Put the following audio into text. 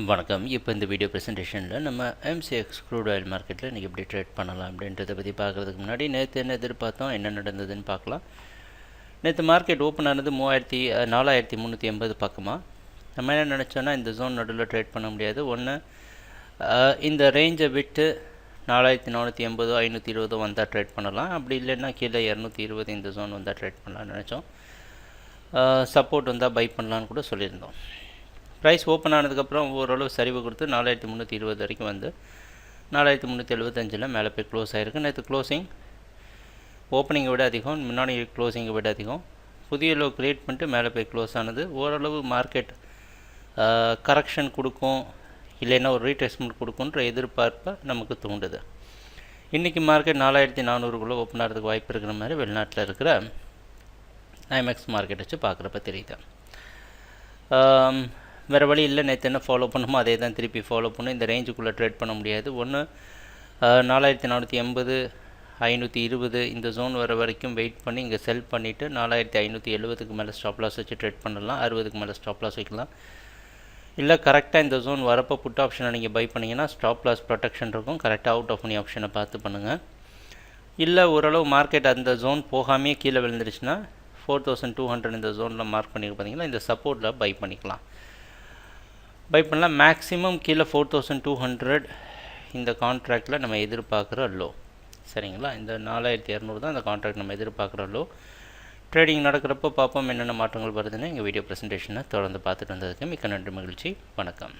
வணக்கம். இப்போ இந்த வீடியோ ப்ரெசன்டேஷனில் நம்ம எம்சிஎக்ஸ் க்ரூட் ஆயில் மார்க்கெட்டில் இன்றைக்கி எப்படி ட்ரேட் பண்ணலாம் அப்படின்றத பற்றி பார்க்குறதுக்கு முன்னாடி நேற்று என்ன எதிர்பார்த்தோம், என்ன நடந்ததுன்னு பார்க்கலாம். நேற்று மார்க்கெட் ஓப்பன் ஆனது 4380 பக்கமாக. நம்ம என்ன நினச்சோன்னா, இந்த ஜோன் நடுவில் ட்ரேட் பண்ண முடியாது. ஒன்று இந்த ரேஞ்சை விட்டு 4480 520 வந்தால் ட்ரேட் பண்ணலாம். அப்படி இல்லைன்னா கீழே 220 இந்த ஜோன் வந்தால் ட்ரேட் பண்ணலாம்னு நினச்சோம். சப்போர்ட் வந்தால் பை பண்ணலான்னு கூட சொல்லியிருந்தோம். ப்ரைஸ் ஓப்பன் ஆனதுக்கப்புறம் ஓரளவு சரிவு கொடுத்து 4320 வரைக்கும் வந்து 4375 மேலே போய் க்ளோஸ் ஆகிருக்கு. நேற்று க்ளோசிங் ஓப்பனிங்கை விட அதிகம், முன்னாடி க்ளோசிங்கை விட அதிகம். புதிய லோ க்ரியேட் பண்ணிட்டு மேலே போய் க்ளோஸ் ஆனது. ஓரளவு மார்க்கெட் கரெக்ஷன் கொடுக்கும், இல்லைன்னா ஒரு ரீட்ரேஸ்மெண்ட் கொடுக்குன்ற எதிர்பார்ப்பை நமக்கு தூண்டுது. இன்றைக்கி மார்க்கெட் 4400 ஓப்பன் ஆகிறதுக்கு வாய்ப்பு இருக்கிற மாதிரி வெளிநாட்டில் இருக்கிற ஐமெக்ஸ் மார்க்கெட் வச்சு பார்க்குறப்ப தெரியுது. வேறு வழி இல்லை, நேற்று என்ன ஃபாலோ பண்ணுமோ அதே தான் திருப்பி ஃபாலோ பண்ணும். இந்த ரேஞ்சுக்குள்ளே ட்ரேட் பண்ண முடியாது. ஒன்று 4480 520 இந்த ஜோன் வர வரைக்கும் வெயிட் பண்ணி இங்கே செல் பண்ணிவிட்டு 4570 மேலே ஸ்டாப் லாஸ் வச்சு ட்ரேட் பண்ணலாம். 60 மேலே ஸ்டாப் லாஸ் வைக்கலாம். இல்லை கரெக்டாக இந்த ஜோன் வரப்போ புட் ஆப்ஷனை நீங்கள் பை பண்ணிங்கன்னா ஸ்டாப் லாஸ் ப்ரொடெக்ஷன் இருக்கும். கரெக்டாக அவுட் ஆஃப் மணி ஆப்ஷனை பார்த்து பண்ணுங்கள். இல்லை ஓரளவு மார்க்கெட் அந்த ஜோன் போகாமே கீழே விழுந்துருச்சுன்னா 4200 இந்த ஜோனில் மார்க் பண்ணிட்டு பார்த்தீங்கன்னா இந்த சப்போர்ட்டில் பை பண்ணிக்கலாம். பை பண்ணலாம். மேக்ஸிமம் கீழே 4200 இந்த கான்ட்ராக்டில் நம்ம எதிர்பார்க்குற லோ. சரிங்களா, இந்த 4200 தான் இந்த கான்ட்ராக்ட் நம்ம எதிர்பார்க்குற லோ. ட்ரேடிங் நடக்கிறப்போ பார்ப்போம் என்னென்ன மாற்றங்கள் வருதுன்னு எங்கள் வீடியோ ப்ரெசன்டேஷனை தொடர்ந்து பார்த்துட்டு வந்ததுக்கு மிக்க நன்றி, மகிழ்ச்சி, வணக்கம்.